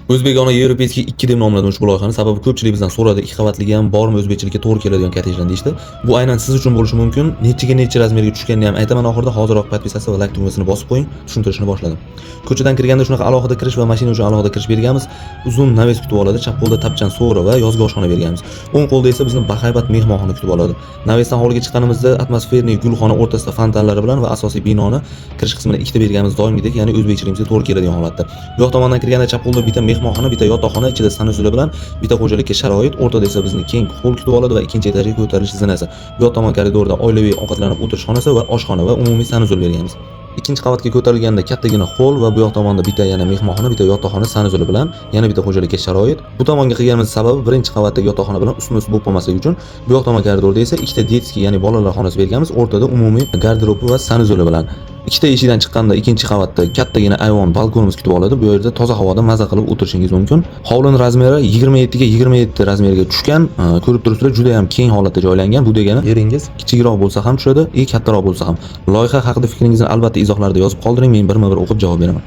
O'zbekona Yevropeyskiy 2 deb nomladim ushbu loyihani. Sababi ko'pchilik bizdan so'radi, ikki qavatliga ham bormi, o'zbekchilikka to'g'ri keladigan kottejlar deyishdi. Bu aynan siz uchun bo'lishi mumkin. Necha razmerga tushganini ham aytaman oxirida. Hozirroq podpisasi va like tugmasini bosib qo'ying. Tushuntirishni boshladim. Ko'chadan kirganda shunaqa alohida kirish va mashina uchun alohida kirish berganmiz. Uzun naves kutib oladi, chap qo'lda tapchan so'g'ri va yozgi oshxona berganmiz. O'ng qo'lda esa bizni bahaybat mehmonxona kutib oladi. Navesdan hovliga chiqqanimizda atmosferniy gulxona o'rtasida fontanlari bilan va asosiy binoni kirish qismini ikkita berganmiz doimgidek, ya'ni o'zbekchiligimizga to'g'ri keladigan holatda. Bu yoq tomondan kirganda chap qo'lda bitta mehmonxona, bitta yotoqxona, ichida sanusilar bilan bitta xo'jalikka sharoit, o'rtada esa bizni keng hol kutib oladi va ikkinchi etajga ko'tarilish zinasi. Bu yoq tomon koridorda oilaviy ovqatlanib o'tirish xonasi va oshxona va umumiy sanuzul berganmiz. Ikkinchi qavatga ko'tarilganda kattagina hol va bu yoq tomonda bitta yana mehmonxona, bitta yotoqxona sanuzuli bilan yana bitta xo'jalikka sharoit. Bu tomonga qilganimiz sababi birinchi qavatdagi yotoqxona bilan ustma-ust bo'lib qolmasligi uchun bu yoq tomon koridorda esa ikkita detskiy, ya'ni bolalar xonasi berganmiz, o'rtada umumiy garderobi va sanuzuli bilan. Ikkita eshikdan chiqqanda ikkinchi qavatda kattagina ayvon, balkonimiz kutib oladi. Bu yerda toza havoda maza qilib o'tirishingiz mumkin. Hovlining razmeri 27 ga 27 razmeriga tushgan. Ko'rib turibsizlar, juda ham keng holatda joylangan. Bu degani yeringiz kichikroq bo'lsa ham tushadi, kattaroq bo'lsa ham. Loyiha haqida fikringizni albatta izohlarda yozib qoldiring, men birma-bir o'qib javob beraman.